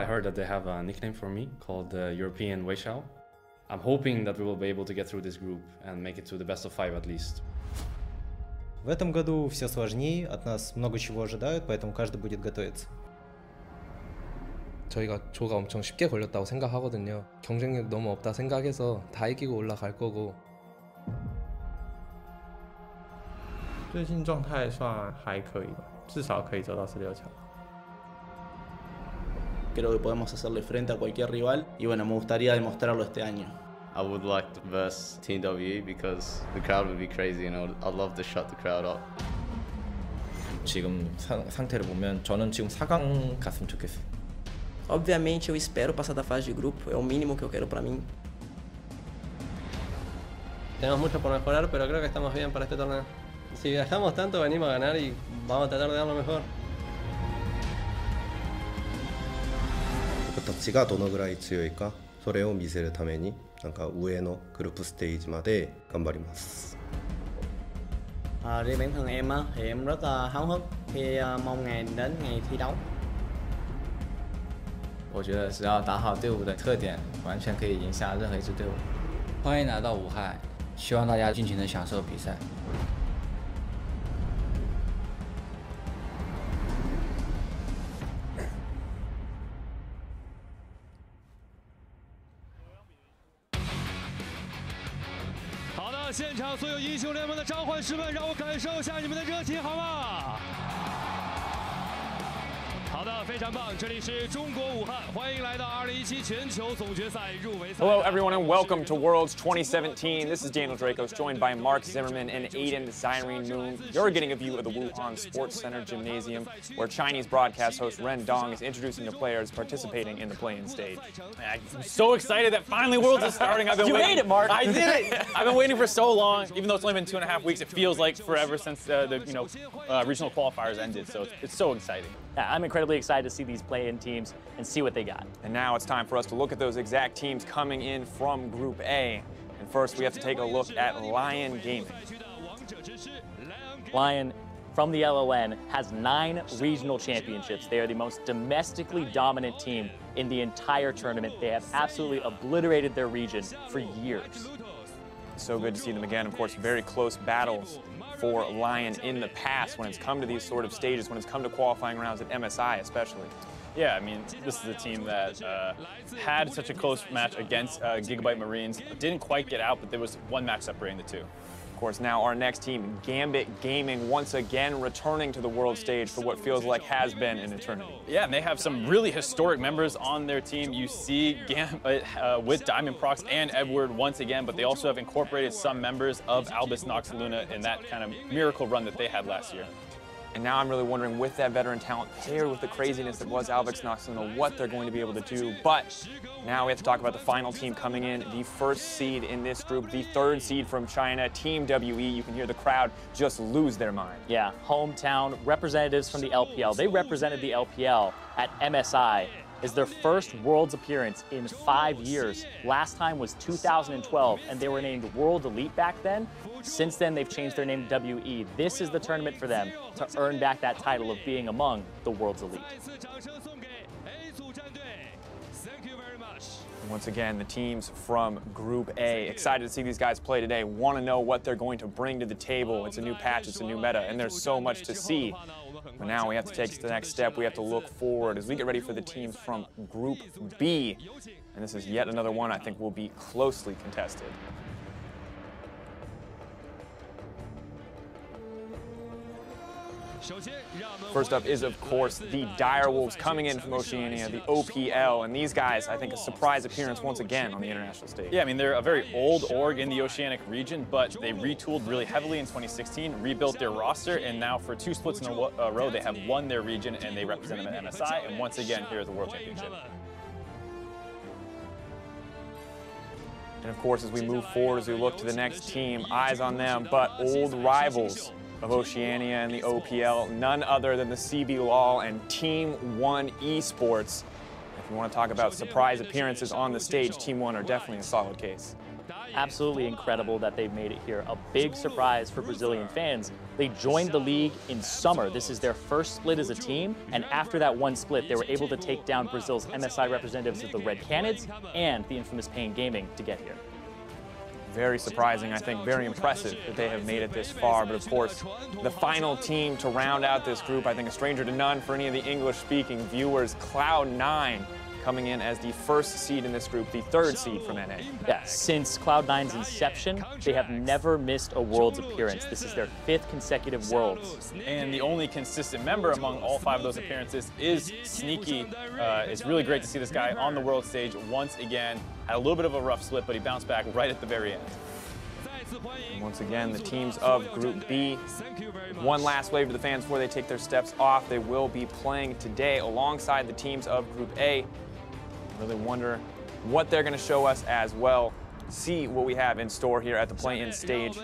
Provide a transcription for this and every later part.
I heard that they have a nickname for me called the European Weishao. I'm hoping that we will be able to get through this group and make it to the best of 5 at least. В этом году все сложнее, от нас много чего ожидают, поэтому каждый будет готовиться. 저희가 조가 엄청 쉽게 걸렸다고 생각하거든요. 경쟁력 너무 없다 생각해서 다 이기고 올라갈 거고. 最近状态算还可以吧，至少可以走到16强。 Creo que podemos hacerle frente a cualquier rival y bueno, me gustaría demostrarlo este año. I would like to verse Team WE because the crowd would be crazy and I'd love to shut the crowd up. 지금 상태를 보면 저는 지금 4강 갔으면 좋겠어요. Obviamente eu espero passar da fase de grupo, é o mínimo que eu quero para mim. Tenemos mucho por mejorar, pero creo que estamos bien para este torneo. Si viajamos tanto, venimos a ganar y vamos a tratar de dar lo mejor. どっちがどのぐらい強いか、それを見せるためになんか上のグループステージまで頑張ります。 Riêng bản thân em á, thì em rất háo hức khi mong ngày đến ngày thi đấu. 我觉得只要打好队伍的特点，完全可以赢下任何一支队伍。欢迎来到武汉，希望大家尽情的享受比赛。 好的，现场所有英雄联盟的召唤师们，让我感受一下你们的热情，好吗？好的，非常棒！这里是中国武汉，欢迎来到2017全球总决赛入围赛。 Hello, everyone, and welcome to Worlds 2017. This is Daniel Dracos, joined by Mark Zimmerman and Aiden Zyrene Moon. You're getting a view of the Wuhan Sports Center Gymnasium, where Chinese broadcast host Ren Dong is introducing the players participating in the play-in stage. I'm so excited that finally Worlds is starting. You made it, Mark. I did it. I've been waiting for so long. Even though it's only been 2.5 weeks, it feels like forever since the regional qualifiers ended. So it's so exciting. Yeah, I'm incredibly excited to see these play-in teams and see what they got. And now it's time for us to look at those exact teams coming in from Group A. And first, we have to take a look at Lion Gaming. Lion, from the LLN, has 9 regional championships. They are the most domestically dominant team in the entire tournament. They have absolutely obliterated their region for years. So good to see them again. Of course, very close battles for Lion in the past when it's come to these sort of stages, when it's come to qualifying rounds at MSI especially. Yeah, I mean, this is a team that had such a close match against Gigabyte Marines. Didn't quite get out, but there was one match separating the two. Of course, now our next team, Gambit Gaming, once again returning to the world stage for what feels like has been an eternity. Yeah, and they have some really historic members on their team. You see Gambit with Diamond Prox and Edward once again, but they also have incorporated some members of Albus Nox Luna in that kind of miracle run that they had last year. And now I'm really wondering, with that veteran talent paired with the craziness that was Albus Nox Luna, what they're going to be able to do. But now we have to talk about the final team coming in, the first seed in this group, the 3rd seed from China, Team WE. You can hear the crowd just lose their mind. Yeah, hometown representatives from the LPL. They represented the LPL at MSI. Is their first Worlds appearance in 5 years. Last time was 2012, and they were named World Elite back then. Since then, they've changed their name to WE. This is the tournament for them to earn back that title of being among the World's Elite. Once again, the teams from Group A. Excited to see these guys play today. Want to know what they're going to bring to the table. It's a new patch, it's a new meta, and there's so much to see. But now we have to take the next step. We have to look forward as we get ready for the teams from Group B. And this is yet another one I think will be closely contested. First up is, of course, the Direwolves coming in from Oceania, the OPL, and these guys, I think, a surprise appearance once again on the international stage. Yeah, I mean, they're a very old org in the Oceanic region, but they retooled really heavily in 2016, rebuilt their roster, and now for 2 splits in a row, they have won their region, and they represent them at MSI, and once again, here at the World Championship. And of course, as we move forward, as we look to the next team, eyes on them, but old rivals of Oceania and the OPL, none other than the KazaLoLL and Team 1 Esports. If you want to talk about surprise appearances on the stage, Team 1 are definitely a solid case. Absolutely incredible that they've made it here. A big surprise for Brazilian fans. They joined the league in summer. This is their first split as a team, and after that one split, they were able to take down Brazil's MSI representatives of the Red Canids and the infamous Pain Gaming to get here. Very surprising, I think, very impressive that they have made it this far. But of course, the final team to round out this group, I think a stranger to none for any of the English-speaking viewers, Cloud9, coming in as the first seed in this group, the third seed from NA. Yeah, since Cloud9's inception, they have never missed a Worlds appearance. This is their 5th consecutive Worlds. And the only consistent member among all 5 of those appearances is Sneaky. It's really great to see this guy on the world stage once again. Had a little bit of a rough slip, but he bounced back right at the very end. And once again, the teams of Group B. One last wave to the fans before they take their steps off. They will be playing today alongside the teams of Group A. Really wonder what they're going to show us as well. See what we have in store here at the play-in stage.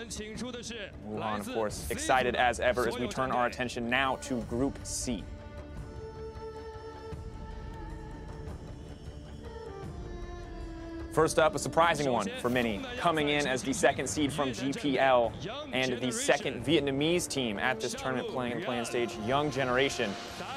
Move on, of course, excited as ever as we turn our attention now to Group C. First up, a surprising one for many, coming in as the 2nd seed from GPL and the 2nd Vietnamese team at this tournament playing in play-in stage, Young Generation.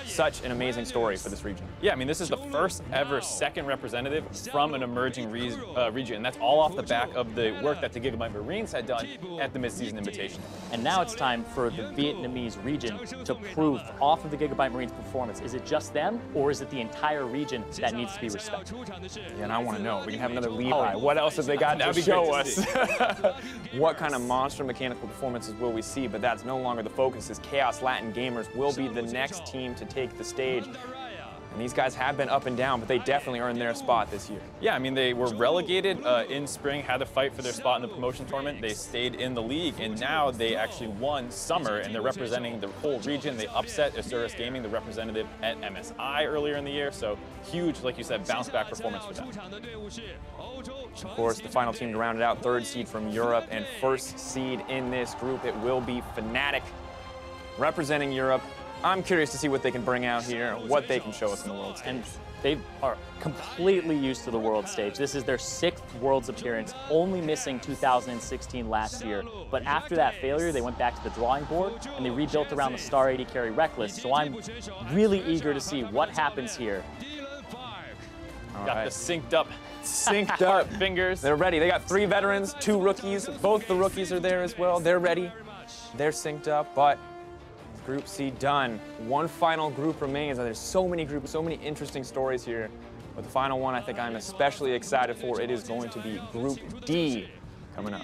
Such an amazing story for this region. Yeah, I mean, this is the first ever 2nd representative from an emerging region, and that's all off the back of the work that the Gigabyte Marines had done at the Mid-Season Invitation. And now it's time for the Vietnamese region to prove off of the Gigabyte Marines' performance. Is it just them, or is it the entire region that needs to be respected? Yeah, and I want to know. We can have another Levi. What else have they got to show us? What kind of monster mechanical performances will we see? But that's no longer the focus, as Chaos Latin Gamers will be the next team to take the stage. And these guys have been up and down, but they definitely earned their spot this year. Yeah, I mean, they were relegated in spring, had to fight for their spot in the promotion tournament. They stayed in the league, and now they actually won summer, and they're representing the whole region. They upset Asurus Gaming, the representative at MSI earlier in the year, so huge, like you said, bounce-back performance for them. Of course, the final team to round it out, 3rd seed from Europe and 1st seed in this group, it will be Fnatic, representing Europe. I'm curious to see what they can bring out here, what they can show us in the world stage. And they are completely used to the world stage. This is their 6th Worlds appearance, only missing 2016 last year. But after that failure, they went back to the drawing board and they rebuilt around the Star 80 carry Reckless. So I'm really eager to see what happens here. Got the synced up fingers. They're ready. They got 3 veterans, 2 rookies. Both the rookies are there as well. They're ready. They're synced up, but Group C done. One final group remains. There's so many groups, so many interesting stories here. But the final one I think I'm especially excited for, it is going to be Group D coming up.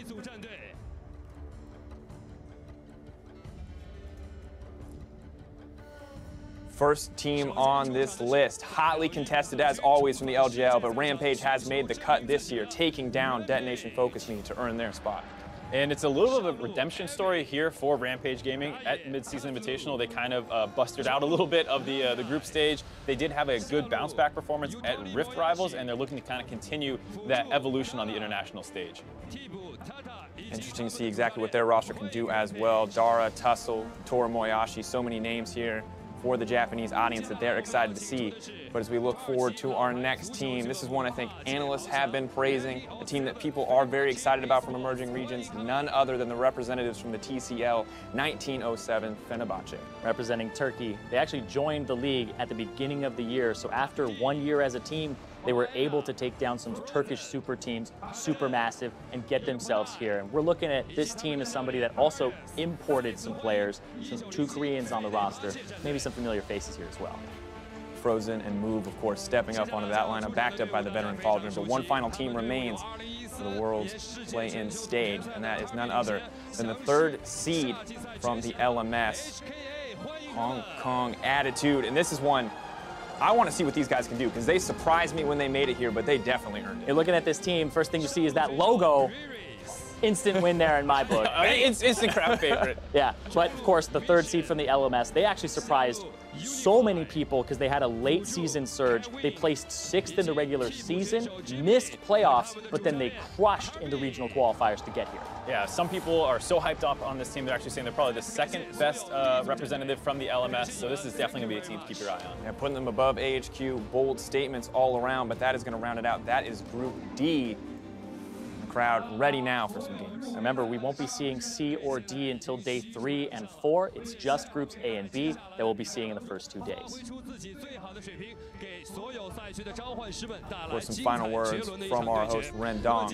First team on this list, hotly contested as always from the LGL, but Rampage has made the cut this year, taking down Detonation Focus Me to earn their spot. And it's a little bit of a redemption story here for Rampage Gaming at Mid-Season Invitational. They kind of busted out a little bit of the group stage. They did have a good bounce-back performance at Rift Rivals, and they're looking to kind of continue that evolution on the international stage. Interesting to see exactly what their roster can do as well. Dara, Tussle, Toru Moyashi, so many names here for the Japanese audience that they're excited to see. But as we look forward to our next team, this is one I think analysts have been praising, a team that people are very excited about from emerging regions, none other than the representatives from the TCL 1907 Fenerbahce. Representing Turkey, they actually joined the league at the beginning of the year, so after 1 year as a team, they were able to take down some Turkish super teams, Supermassive, and get themselves here. And we're looking at this team as somebody that also imported some players, some 2 Koreans on the roster, maybe some familiar faces here as well. Frozen and Move, of course, stepping up onto that lineup, backed up by the veteran Cauldron. But one final team remains for the World's play-in stage, and that is none other than the 3rd seed from the LMS, Hong Kong Attitude. And this is one I want to see what these guys can do, because they surprised me when they made it here, but they definitely earned it. You're looking at this team, first thing you see is that logo. Instant win there in my book. It's instant crowd favorite. Yeah, but of course, the 3rd seed from the LMS, they actually surprised so many people because they had a late season surge. They placed 6th in the regular season, missed playoffs, but then they crushed in the regional qualifiers to get here. Yeah, some people are so hyped up on this team, they're actually saying they're probably the 2nd best representative from the LMS, so this is definitely going to be a team to keep your eye on. Yeah, putting them above AHQ, bold statements all around, but that is going to round it out. That is Group D. crowd ready now for some games. Remember, we won't be seeing C or D until day 3 and 4. It's just groups A and B that we'll be seeing in the first 2 days. For some final words from our host, Ren Dong.